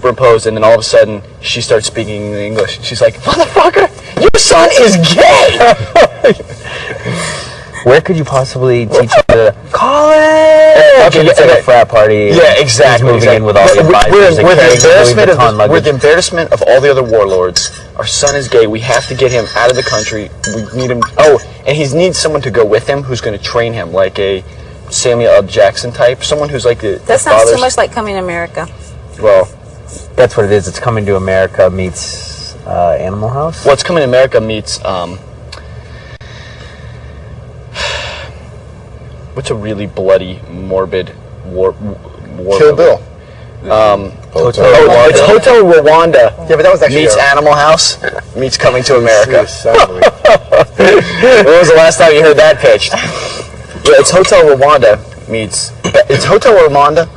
superimposed, and then all of a sudden she starts speaking English. She's like, "Motherfucker, your son is gay." Where could you possibly teach him to college? Okay, it's like a frat party. Yeah, exactly. He's moving in with all the advisors. We're the embarrassment of all the other warlords. Our son is gay. We have to get him out of the country. We need him. Oh, and he needs someone to go with him who's going to train him, like a Samuel L. Jackson type. Someone who's like the That sounds too much like Coming to America. Well, that's what it is. It's Coming to America meets Animal House. Well, it's Coming to America meets what's a really bloody, morbid war Kill Bill. It's Hotel Rwanda. Yeah, but that was actually meets Animal House meets Coming to America. When was the last time you heard that pitched? Yeah, it's Hotel Rwanda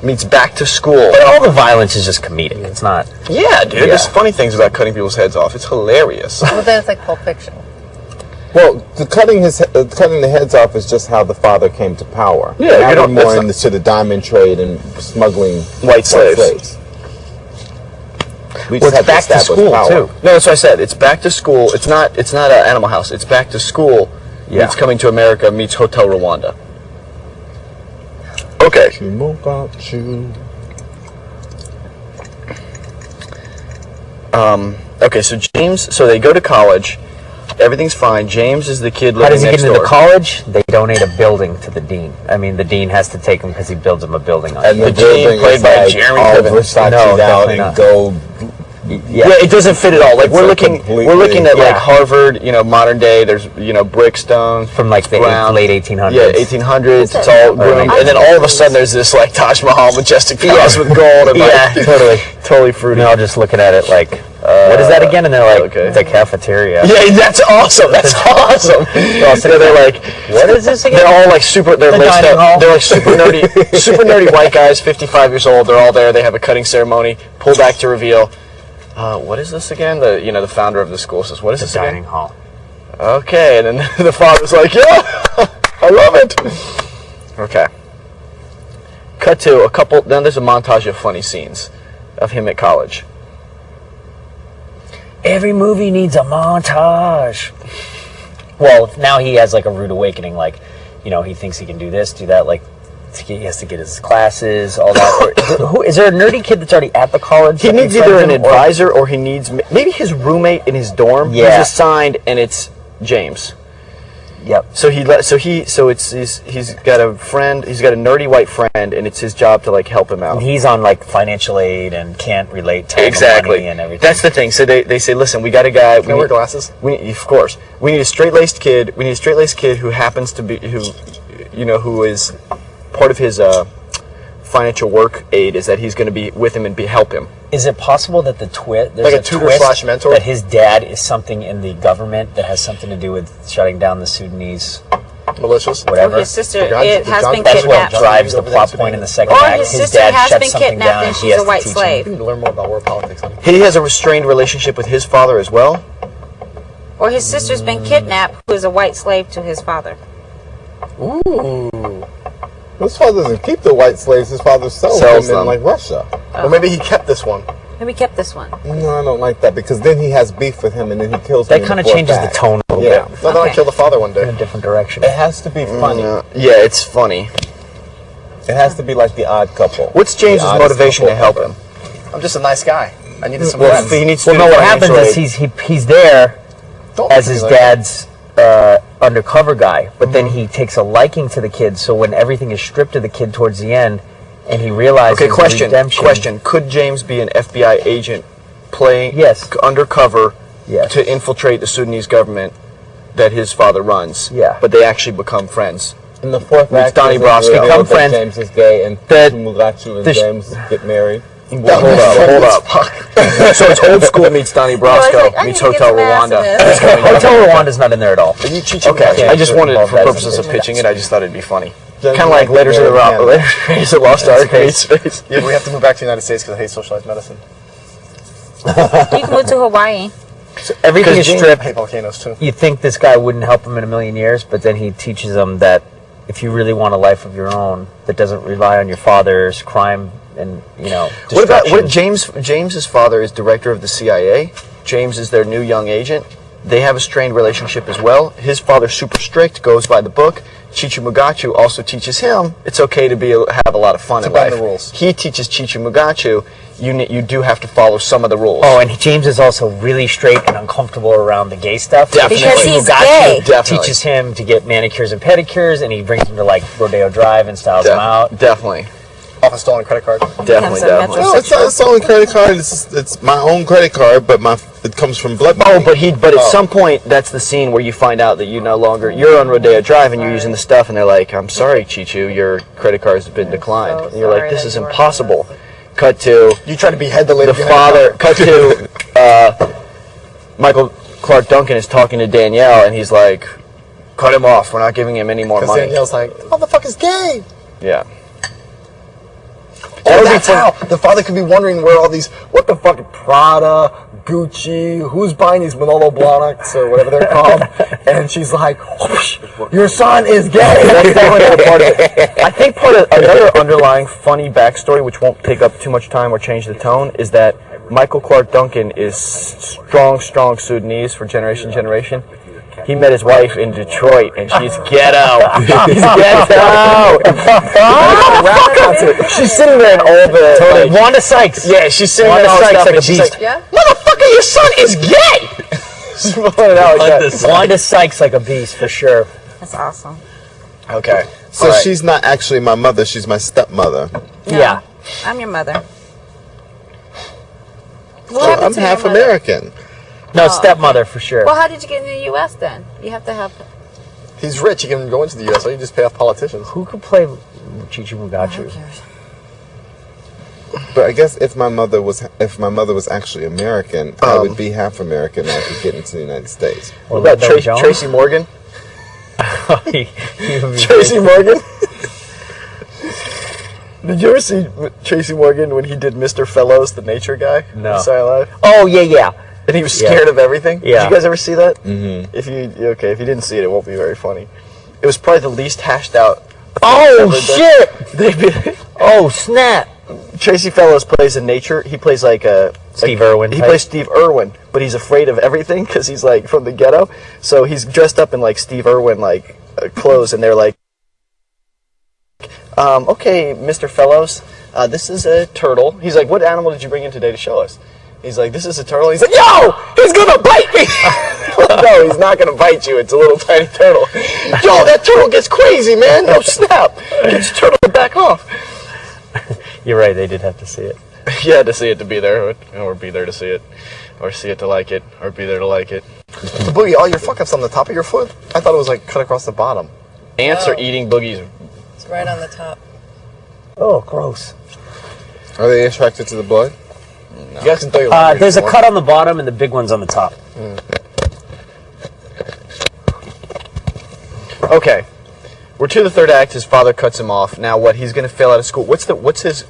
meets Back to School. But all the violence is just comedic. It's not. Yeah, dude. There's funny things about cutting people's heads off. It's hilarious. Well, then it's like Pulp Fiction. Well, cutting the heads off is just how the father came to power. Yeah, now we're more into the diamond trade and smuggling white slaves. We just have Back to School power. too. No, that's what I said. It's Back to School. It's not Animal House. It's Back to School. Yeah. Meets Coming to America meets Hotel Rwanda. Okay. Okay, so James, so they go to college. Everything's fine. James is the kid living next door. How does he get into the college? They donate a building to the dean. I mean, the dean has to take him because he builds him a building on it. And the dean played by Jeremy Piven. Out in gold. Yeah, it doesn't fit at all. Like we're looking at like Harvard, modern day. There's brick stone from like the late 1800s. Yeah, 1800s. It's all groomed, and then all of a sudden there's this like Taj Mahal majestic palace with gold. And totally fruity. And all just looking at it like, what is that again? And they're like, the cafeteria. Yeah, that's awesome. That's awesome. They're like, what is this again? They're all like super. They're laced up. They're like super nerdy white guys, 55 years old. They're all there. They have a cutting ceremony. Pull back to reveal. What is this again? The founder of the school says, "What is this again?" Dining hall. Okay, and then the father's like, "Yeah, I love it." Okay. Cut to a couple. Then there's a montage of funny scenes of him at college. Every movie needs a montage. Well, now he has like a rude awakening. Like, he thinks he can do this, do that. Like, he has to get his classes, all that. Is there a nerdy kid that's already at the college? He needs either an advisor or he needs maybe his roommate in his dorm. Yeah. He's assigned, and it's James. Yep. So he's got a friend. He's got a nerdy white friend, and it's his job to like help him out. And he's on like financial aid and can't relate to money and everything. That's the thing. So they say, listen, we got a guy. Can I wear glasses? Of course. We need a straight-laced kid. We need a straight-laced kid who happens to be who is part of his financial work aid is that he's going to be with him and help him. Is it possible that there's like a tutor / mentor, that his dad is something in the government that has something to do with shutting down the Sudanese militias, whatever? His sister has been That's kidnapped. what drives the plot point in the second Or act. his sister has been kidnapped and she's a white slave. You need to learn more about world politics. He has a restrained relationship with his father as well. Or his sister's been kidnapped, who is a white slave to his father. Ooh. His father doesn't keep the white slaves. His father sells them in like Russia. Or maybe he kept this one. Maybe kept this one. No, I don't like that because then he has beef with him and then he kills him. That kind of changes the tone a little bit. No, then I kill the father one day. In a different direction. It has to be funny. Yeah, it's funny. It has to be like The Odd Couple. What's James's motivation to help him? I'm just a nice guy. I needed some friends. He needs to what happens is he's there as his dad's undercover guy, but then he takes a liking to the kid, so when everything is stripped of the kid towards the end, and he realizes question, could James be an FBI agent playing undercover to infiltrate the Sudanese government that his father runs? Yeah. But they actually become friends. In the fourth act, Donnie Brasco become friends. James is gay, and Mugatu and James get married. Hold up. So it's Old School meets Donnie Brasco meets Hotel Rwanda. Hotel Rwanda's not in there at all. Okay, I just wanted, for purposes of pitching it, I just thought it'd be funny. Kind of like Raiders of the Lost Ark meets Space. Yeah, but we have to move back to the United States because I hate socialized medicine. You can move to Hawaii. So everything is stripped. I hate volcanoes too. You think this guy wouldn't help him in a million years, but then he teaches them that if you really want a life of your own that doesn't rely on your father's crime and What about James's father is director of the CIA. James is their new young agent. They have a strained relationship as well. His father's super strict, goes by the book. Chichi Mugachu also teaches him it's okay to have a lot of fun in life. The rules. He teaches Chichi Mugachu you do have to follow some of the rules. Oh, and James is also really straight and uncomfortable around the gay stuff. Definitely. Because he's gay. Definitely. Teaches him to get manicures and pedicures, and he brings him to like Rodeo Drive and styles him out. Definitely. Off a stolen credit card. Definitely. No, it's not a stolen credit card. It's my own credit card, but it comes from blood money. Oh, but at some point, that's the scene where you find out that you're on Rodeo Drive and you're using the stuff, and they're like, I'm sorry, Chichu, your credit card has been declined. And you're like, this is impossible. Cut to... You try to behead the lady. The father... Cut to... Michael Clark Duncan is talking to Danielle, and he's like, cut him off. We're not giving him any more money. Danielle's like, the motherfucker's gay. Yeah. Or that's how the father could be wondering where all these, what the fuck, Prada, Gucci, who's buying these Manolo Blahniks or whatever they're called, and she's like, whoosh, your son is gay. That's definitely part of it. I think another underlying funny backstory, which won't take up too much time or change the tone, is that Michael Clark Duncan is strong Sudanese for generation. He met his wife in Detroit, and she's ghetto. She's ghetto. She's sitting there in all the... Totally. Wanda Sykes. Yeah, she's sitting there in all the stuff, and she's like, motherfucker, your son is gay! She's pulling it out like that. Wanda Sykes like a beast, for sure. That's awesome. Okay. So she's not actually my mother, she's my stepmother. No, Yeah. I'm your mother. So I'm half American. No, stepmother, for sure. Well, how did you get into the U.S. then? You have to have... He's rich, he can go into the U.S., so you just pay off politicians. Who could play Chichi Mugachu? But I guess if my mother was actually American, I would be half American and I could get into the United States. What about Tracy Morgan? Tracy Morgan? Did you ever see Tracy Morgan when he did Mr. Fellows, the nature guy? No. Saturday Night Live? Oh, yeah. And he was scared of everything? Yeah. Did you guys ever see that? Mm-hmm. If you didn't see it, it won't be very funny. It was probably the least hashed out. Oh, shit! Oh, snap. Tracy Fellows plays in nature. He plays like Steve Irwin. He plays Steve Irwin, but he's afraid of everything because he's like from the ghetto. So he's dressed up in like Steve Irwin clothes, and they're like, okay, Mr. Fellows, this is a turtle. He's like, what animal did you bring in today to show us? He's like, this is a turtle. He's like, yo, he's gonna bite me. No, he's not gonna bite you. It's a little tiny turtle. Yo, that turtle gets crazy, man. No, snap. Get your turtle back off. You're right, they did have to see it. You had to see it to be there, or be there to see it, or see it to like it, or be there to like it. So Boogie, all your fuck-ups on the top of your foot? I thought it was like cut across the bottom. Ants are eating Boogie's. It's right on the top. Oh, gross. Are they attracted to the blood? No. You guys can throw your laundry there's a more. cut on the bottom and the big one's on the top. Okay, we're to the third act. His father cuts him off. Now, what? He's going to fail out of school. What's Chichu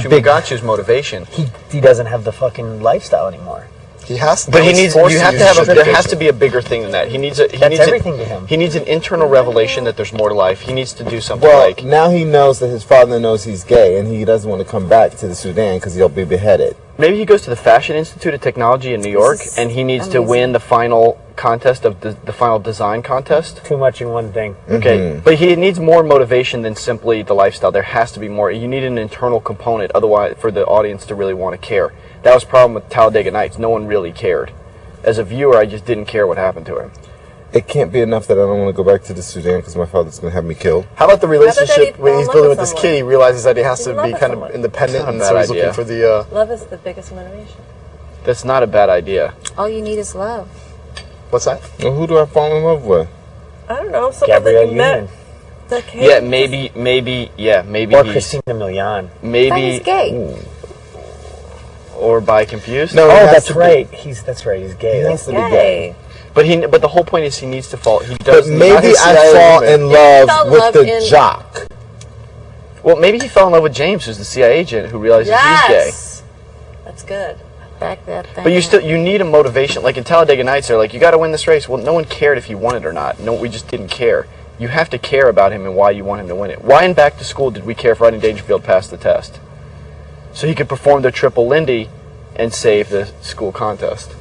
Mugachu's motivation? He doesn't have the fucking lifestyle anymore. He has to. But he needs. You have to have. There has to be a bigger thing than that. He needs. That's everything to him. He needs an internal revelation that there's more to life. He needs to do something Well, like. now he knows that his father knows he's gay, and he doesn't want to come back to the Sudan because he'll be beheaded. Maybe he goes to the Fashion Institute of Technology in New York, and he needs to win the final contest of the final design contest. Too much in one thing. Okay, but he needs more motivation than simply the lifestyle. There has to be more. You need an internal component, otherwise, for the audience to really want to care. That was the problem with Talladega Nights. No one really cared. As a viewer, I just didn't care what happened to him. It can't be enough that I don't want to go back to the Sudan because my father's going to have me killed. How about the relationship that he when fell he's in dealing love with this with kid? He realizes that he has to He's in be love kind with of someone. independent, Not a and bad so he's idea. looking for the... Love is the biggest motivation. That's not a bad idea. All you need is love. What's that? Well, who do I fall in love with? I don't know. Someone Gabrielle that you met. Union. That came. Yeah, maybe Or he's Christina Milian. That maybe he's gay. or by confused. No, Oh, he has that's to be- right. That's right. He's gay. He That's has to be gay. Gay. But the whole point is he needs to fall. He But does. maybe not- I fall in love fell in with love the in- jock. Well, maybe he fell in love with James, who's the CIA agent who realizes he's gay. Yes. That's good. Back that thing. But you need a motivation. Like in Talladega Nights, they're like, you got to win this race. Well, no one cared if you won it or not. No, we just didn't care. You have to care about him and why you want him to win it. Why in Back to School did we care if Rodney Dangerfield passed the test? so he could perform the triple Lindy and save the school contest.